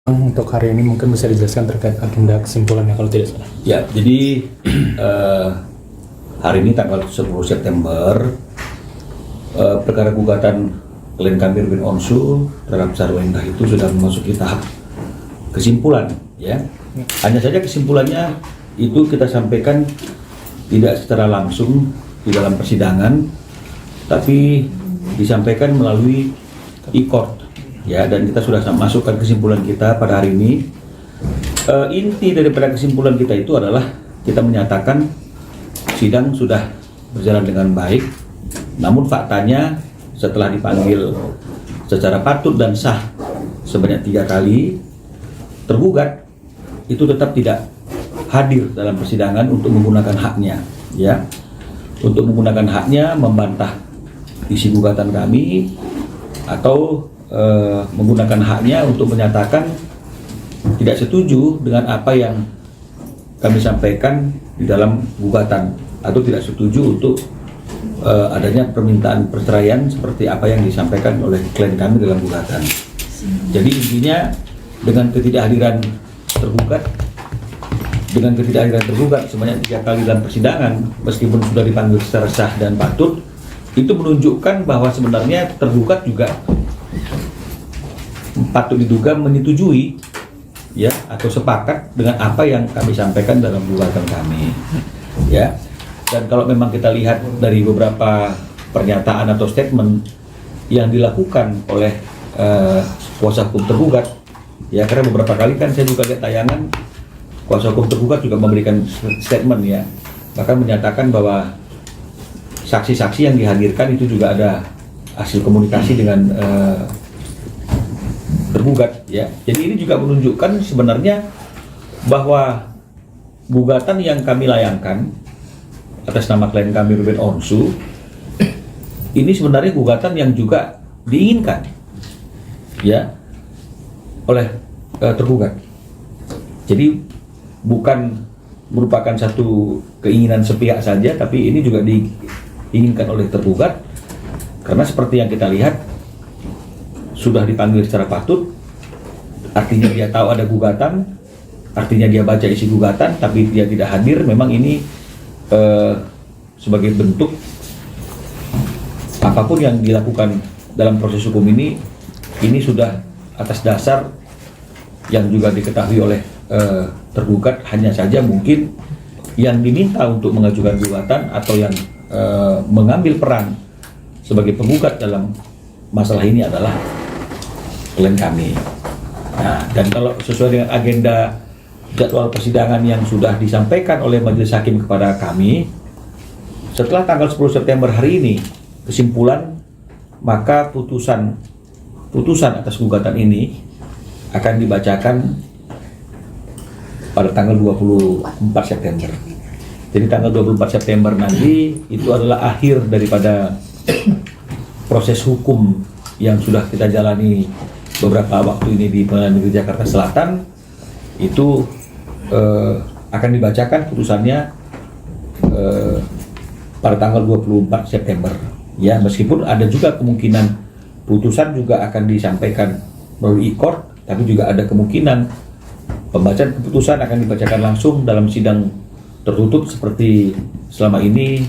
Untuk hari ini mungkin bisa dijelaskan terkait agenda kesimpulannya kalau tidak salah. Ya, jadi hari ini tanggal 10 September perkara gugatan klien kami Ruben Onsu terhadap Sarwendah itu sudah memasuki tahap kesimpulan, ya. Hanya saja kesimpulannya itu kita sampaikan tidak secara langsung di dalam persidangan, tapi disampaikan melalui e-court, ya, dan kita sudah masukkan kesimpulan kita pada hari ini. Inti daripada kesimpulan kita itu adalah kita menyatakan sidang sudah berjalan dengan baik, namun faktanya setelah dipanggil secara patut dan sah sebanyak 3 kali, tergugat itu tetap tidak hadir dalam persidangan untuk menggunakan haknya, ya, untuk menggunakan haknya membantah isi gugatan kami atau menggunakan haknya untuk menyatakan tidak setuju dengan apa yang kami sampaikan di dalam gugatan atau tidak setuju untuk adanya permintaan perceraian seperti apa yang disampaikan oleh klien kami dalam gugatan. Jadi intinya dengan ketidakhadiran tergugat sebanyak 3 kali dalam persidangan, meskipun sudah dipanggil secara sah dan patut, itu menunjukkan bahwa sebenarnya tergugat juga patut diduga menyetujui, ya, atau sepakat dengan apa yang kami sampaikan dalam gugatan kami, ya. Dan kalau memang kita lihat dari beberapa pernyataan atau statement yang dilakukan oleh kuasa hukum tergugat, ya, karena beberapa kali kan saya juga lihat tayangan kuasa hukum tergugat juga memberikan statement, ya, bahkan menyatakan bahwa saksi-saksi yang dihadirkan itu juga ada hasil komunikasi dengan tergugat, ya. Jadi ini juga menunjukkan sebenarnya bahwa gugatan yang kami layangkan atas nama klien kami Ruben Onsu ini sebenarnya gugatan yang juga diinginkan, ya, oleh tergugat. Jadi bukan merupakan satu keinginan sepihak saja, tapi ini juga diinginkan oleh tergugat karena seperti yang kita lihat sudah dipanggil secara patut, artinya dia tahu ada gugatan, artinya dia baca isi gugatan, tapi dia tidak hadir. Memang ini sebagai bentuk apapun yang dilakukan dalam proses hukum ini sudah atas dasar yang juga diketahui oleh tergugat, hanya saja mungkin yang diminta untuk mengajukan gugatan atau yang mengambil peran sebagai penggugat dalam masalah ini adalah klien kami. Nah, dan kalau sesuai dengan agenda jadwal persidangan yang sudah disampaikan oleh majelis hakim kepada kami, setelah tanggal 10 September hari ini kesimpulan, maka putusan atas gugatan ini akan dibacakan pada tanggal 24 September. Jadi tanggal 24 September nanti itu adalah akhir daripada proses hukum yang sudah kita jalani beberapa waktu ini di Pengadilan Negeri Jakarta Selatan. Itu akan dibacakan putusannya pada tanggal 24 September. Ya, meskipun ada juga kemungkinan putusan juga akan disampaikan melalui e-court, tapi juga ada kemungkinan pembacaan keputusan akan dibacakan langsung dalam sidang tertutup seperti selama ini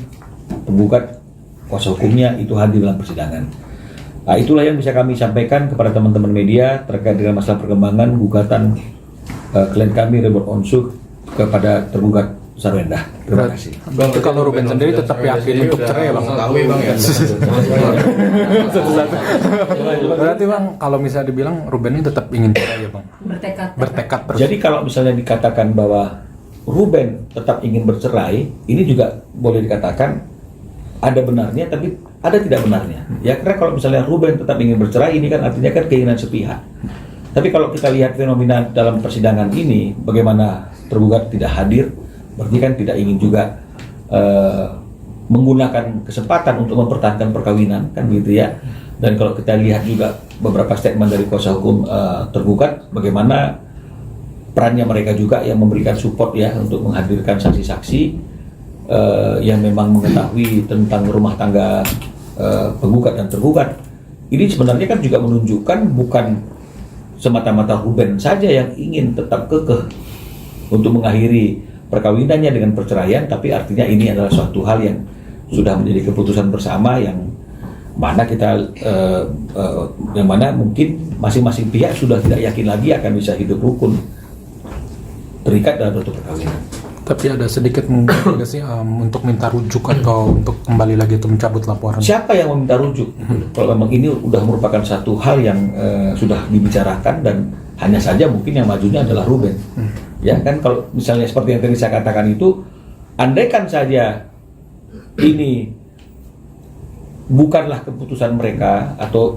penggugat kuasa hukumnya itu hadir dalam persidangan. Nah, itulah yang bisa kami sampaikan kepada teman-teman media terkait dengan masalah perkembangan gugatan klien kami Ruben Onsu kepada tergugat Sarwendah. Terima kasih. Bang, kalau Ruben sendiri tetap yakin untuk cerai ya, Bang? Tahu ya, Bang, ya. Berarti Bang, kalau misalnya dibilang Ruben ini tetap ingin cerai ya, Bang? Bertekad. Jadi kalau misalnya dikatakan bahwa Ruben tetap ingin bercerai, ini juga boleh dikatakan ada benarnya, tapi ada tidak benarnya. Ya, karena kalau misalnya Ruben tetap ingin bercerai, ini kan artinya kan keinginan sepihak. Tapi kalau kita lihat fenomena dalam persidangan ini, bagaimana tergugat tidak hadir, berarti kan tidak ingin juga menggunakan kesempatan untuk mempertahankan perkawinan, kan gitu ya. Dan kalau kita lihat juga beberapa statement dari kuasa hukum tergugat, bagaimana perannya mereka juga yang memberikan support ya untuk menghadirkan saksi-saksi yang memang mengetahui tentang rumah tangga penggugat dan tergugat. Ini sebenarnya kan juga menunjukkan bukan semata-mata Ruben saja yang ingin tetap kekeh untuk mengakhiri perkawinannya dengan perceraian, tapi artinya ini adalah suatu hal yang sudah menjadi keputusan bersama yang mana yang mana mungkin masing-masing pihak sudah tidak yakin lagi akan bisa hidup rukun terikat dalam suatu perkawinan. Tapi ada sedikit mungkin nggak sih untuk minta rujuk atau untuk kembali lagi atau mencabut laporan? Siapa yang meminta rujuk? Kalau memang ini sudah merupakan satu hal yang sudah dibicarakan dan hanya saja mungkin yang majunya adalah Ruben. Ya kan, kalau misalnya seperti yang tadi saya katakan itu, andaikan saja ini bukanlah keputusan mereka atau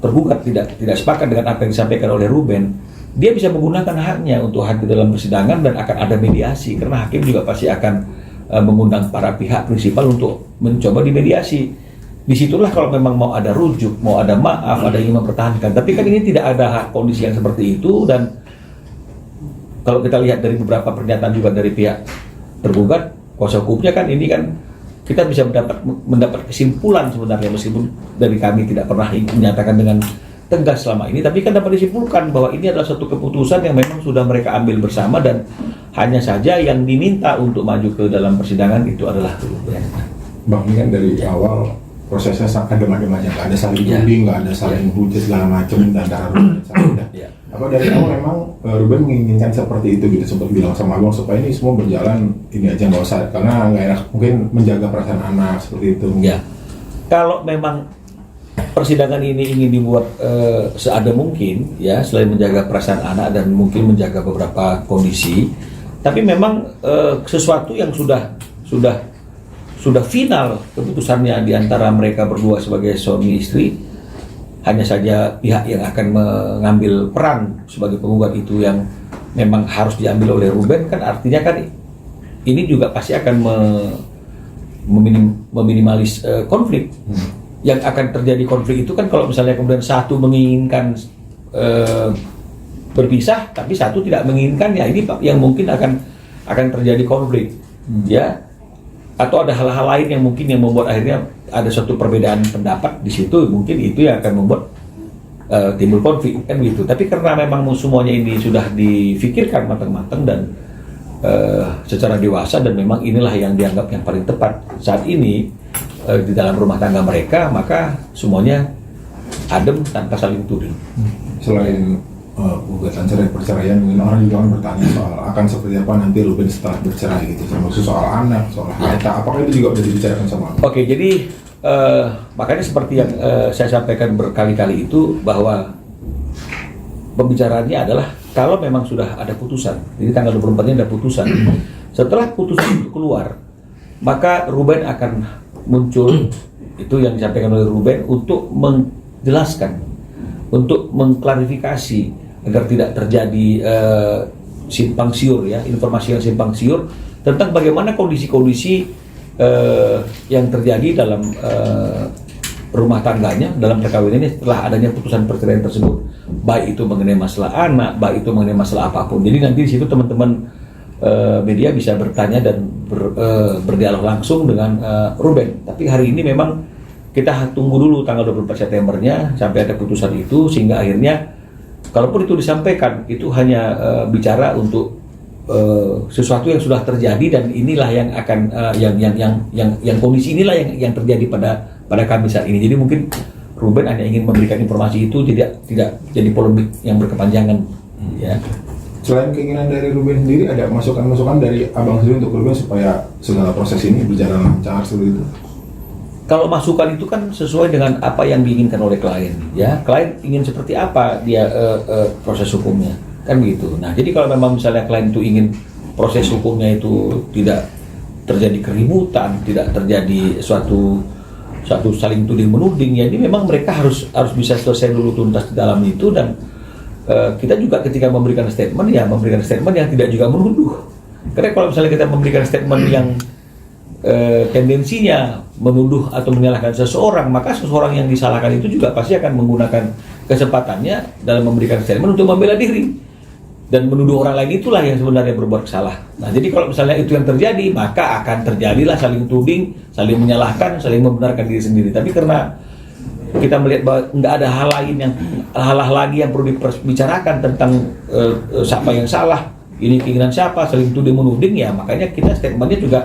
tergugat tidak sepakat dengan apa yang disampaikan oleh Ruben, dia bisa menggunakan haknya untuk hadir dalam persidangan dan akan ada mediasi, karena hakim juga pasti akan mengundang para pihak prinsipal untuk mencoba dimediasi. Disitulah kalau memang mau ada rujuk, mau ada maaf, ada yang mempertahankan. Tapi kan ini tidak ada kondisi yang seperti itu, dan kalau kita lihat dari beberapa pernyataan juga dari pihak tergugat, kuasa hukumnya kan ini kan kita bisa mendapat kesimpulan sebenarnya, meskipun dari kami tidak pernah menyatakan dengan tegas selama ini, tapi kan dapat disimpulkan bahwa ini adalah satu keputusan yang memang sudah mereka ambil bersama, dan hanya saja yang diminta untuk maju ke dalam persidangan itu adalah Ruben. Bang, ini kan dari awal prosesnya sangat demam-demamnya, nggak ada saling tuding, nggak ada saling hujat segala macam dan antara Ruben dan Sarwenda. Apa dari awal memang Ruben menginginkan seperti itu gitu, sempat bilang sama Abang supaya ini semua berjalan ini aja, nggak usah, karena nggak enak mungkin menjaga perasaan anak seperti itu. Ya, kalau memang persidangan ini ingin dibuat seadem mungkin, ya, selain menjaga perasaan anak dan mungkin menjaga beberapa kondisi, tapi memang sesuatu yang sudah final keputusannya di antara mereka berdua sebagai suami istri, hanya saja pihak yang akan mengambil peran sebagai penggugat itu yang memang harus diambil oleh Ruben, kan artinya kan ini juga pasti akan meminimalis konflik. Yang akan terjadi konflik itu kan kalau misalnya kemudian satu menginginkan berpisah tapi satu tidak menginginkan, ya ini yang mungkin akan terjadi konflik, ya, atau ada hal-hal lain yang mungkin yang membuat akhirnya ada suatu perbedaan pendapat di situ, mungkin itu yang akan membuat timbul konflik kan gitu. Tapi karena memang semuanya ini sudah difikirkan matang-matang dan secara dewasa, dan memang inilah yang dianggap yang paling tepat saat ini di dalam rumah tangga mereka, maka semuanya adem tanpa saling tuding. Selain gugatan cerai perceraian, mungkin orang juga bertanya soal akan seperti apa nanti Ruben setelah bercerai gitu, termasuk soal anak, soal harta, apakah itu juga sudah dibicarakan sama Abang? Oke, jadi makanya seperti yang saya sampaikan berkali-kali itu, bahwa pembicaraannya adalah kalau memang sudah ada putusan, jadi tanggal 24-nya ada putusan. Setelah putusan itu keluar, maka Ruben akan muncul, itu yang disampaikan oleh Ruben, untuk menjelaskan, untuk mengklarifikasi agar tidak terjadi simpang siur, ya, informasi yang simpang siur tentang bagaimana kondisi-kondisi yang terjadi dalam rumah tangganya, dalam perkawinannya setelah adanya putusan perceraian tersebut, baik itu mengenai masalah anak, baik itu mengenai masalah apapun. Jadi nanti di situ teman-teman media bisa bertanya dan berdialog langsung dengan Ruben. Tapi hari ini memang kita tunggu dulu tanggal 24 Septembernya sampai ada putusan itu, sehingga akhirnya kalaupun itu disampaikan itu hanya bicara untuk sesuatu yang sudah terjadi, dan inilah yang akan yang kondisi inilah yang terjadi pada kami saat ini. Jadi mungkin Ruben hanya ingin memberikan informasi itu, tidak jadi polemik yang berkepanjangan, ya. Selain keinginan dari Ruben sendiri, ada masukan-masukan dari Abang sendiri untuk Ruben supaya segala proses ini berjalan lancar seperti itu? Kalau masukan itu kan sesuai dengan apa yang diinginkan oleh klien, ya. Klien ingin seperti apa dia proses hukumnya, kan begitu. Nah, jadi kalau memang misalnya klien itu ingin proses hukumnya itu tidak terjadi keributan, tidak terjadi suatu saling tuding menuding, ya, jadi memang mereka harus bisa selesai dulu tuntas di dalam itu. Dan kita juga ketika memberikan statement, ya memberikan statement yang tidak juga menuduh. Karena kalau misalnya kita memberikan statement yang tendensinya menuduh atau menyalahkan seseorang, maka seseorang yang disalahkan itu juga pasti akan menggunakan kesempatannya dalam memberikan statement untuk membela diri, dan menuduh orang lain itulah yang sebenarnya berbuat salah. Nah, jadi kalau misalnya itu yang terjadi, maka akan terjadilah saling tuding, saling menyalahkan, saling membenarkan diri sendiri. Tapi karena kita melihat bahwa nggak ada hal lagi yang perlu dibicarakan tentang siapa yang salah, ini keinginan siapa, saling tuding menuding, ya makanya kita statementnya juga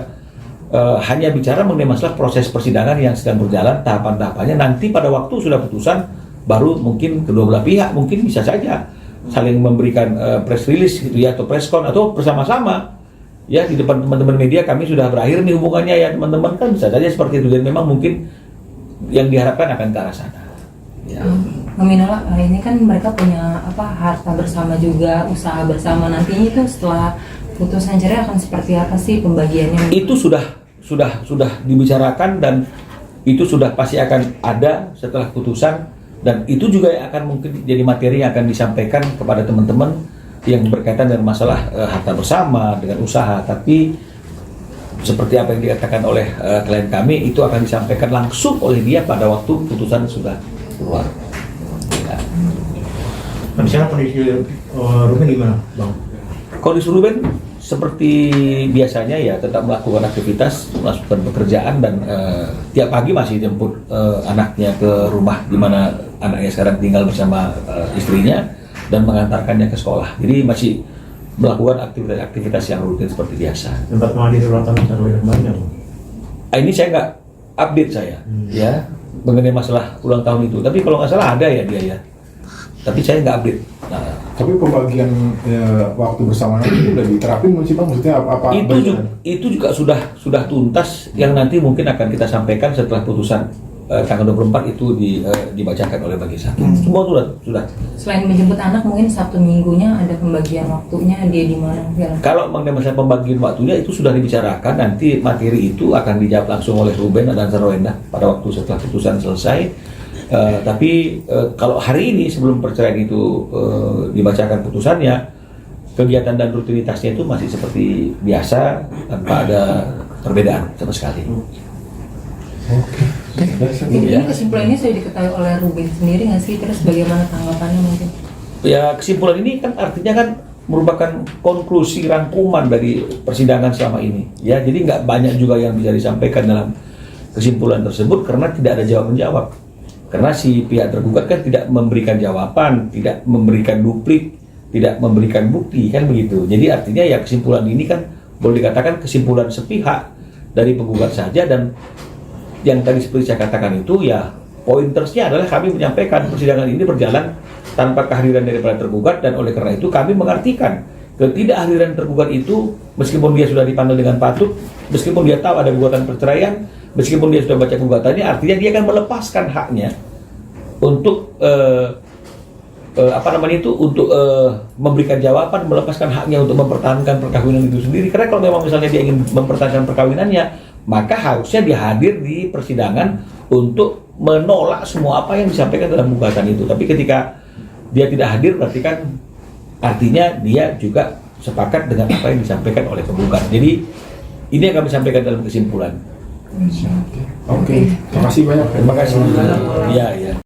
hanya bicara mengenai masalah proses persidangan yang sedang berjalan, tahapan-tahapannya. Nanti pada waktu sudah putusan, baru mungkin kedua belah pihak mungkin bisa saja saling memberikan press release gitu ya, atau press con, atau bersama-sama ya di depan teman-teman media, kami sudah berakhir nih hubungannya ya teman-teman, kan bisa saja seperti itu. Dan memang mungkin yang diharapkan akan ke arah sana. Ya. Nominal ini kan mereka punya harta bersama juga, usaha bersama, nantinya itu setelah putusan cerai akan seperti apa sih pembagiannya? Itu sudah dibicarakan, dan itu sudah pasti akan ada setelah putusan, dan itu juga yang akan mungkin jadi materi yang akan disampaikan kepada teman-teman yang berkaitan dengan masalah harta bersama dengan usaha. Tapi seperti apa yang dikatakan oleh klien kami, itu akan disampaikan langsung oleh dia pada waktu putusan sudah keluar. Ya. Nah, misalnya kondisi Ruben gimana, Bang? Kondisi Ruben seperti biasanya ya, tetap melakukan aktivitas, melakukan pekerjaan, dan tiap pagi masih jemput anaknya ke rumah di mana anaknya sekarang tinggal bersama istrinya, dan mengantarkannya ke sekolah. Jadi masih melakukan aktivitas yang rutin seperti biasa. Tempat menghadiri ulang tahun Sarwenda kemarin, Bang? Ini saya nggak update ya mengenai masalah ulang tahun itu. Tapi kalau nggak salah ada ya dia ya. Tapi saya nggak update. Nah, tapi pembagian waktu bersama itu udah diterapin belum sih Bang? Maksudnya apa? Itu juga sudah tuntas, yang nanti mungkin akan kita sampaikan setelah putusan tanggal 24 itu dibacakan oleh majelis hakim. Semua sudah. Selain menjemput anak, mungkin Sabtu Minggunya ada pembagian waktunya dia di mana? Kalau mengenai masalah pembagian waktunya itu sudah dibicarakan, nanti materi itu akan dijawab langsung oleh Ruben dan Sarwenda pada waktu setelah putusan selesai. Tapi kalau hari ini sebelum perceraian itu dibacakan putusannya, kegiatan dan rutinitasnya itu masih seperti biasa tanpa ada perbedaan sama sekali. Jadi kesimpulannya sudah diketahui oleh Ruben sendiri nggak sih? Terus bagaimana tanggapannya mungkin? Ya, kesimpulan ini kan artinya kan merupakan konklusi rangkuman dari persidangan selama ini. Ya, jadi nggak banyak juga yang bisa disampaikan dalam kesimpulan tersebut karena tidak ada jawab-menjawab. Karena si pihak tergugat kan tidak memberikan jawaban, tidak memberikan duplik, tidak memberikan bukti, kan begitu. Jadi artinya ya kesimpulan ini kan boleh dikatakan kesimpulan sepihak dari penggugat saja, dan yang tadi seperti saya katakan itu ya pointersnya adalah kami menyampaikan persidangan ini berjalan tanpa kehadiran daripada tergugat, dan oleh karena itu kami mengartikan ketidakhadiran tergugat itu, meskipun dia sudah dipandang dengan patut, meskipun dia tahu ada gugatan perceraian, meskipun dia sudah baca gugatannya, artinya dia akan melepaskan haknya untuk untuk memberikan jawaban, melepaskan haknya untuk mempertahankan perkawinan itu sendiri. Karena kalau memang misalnya dia ingin mempertahankan perkawinannya, maka harusnya dia hadir di persidangan untuk menolak semua apa yang disampaikan dalam gugatan itu. Tapi ketika dia tidak hadir, berarti kan artinya dia juga sepakat dengan apa yang disampaikan oleh penggugat. Jadi ini yang kami sampaikan dalam kesimpulan. Oke. Terima kasih banyak. Terima kasih. Iya.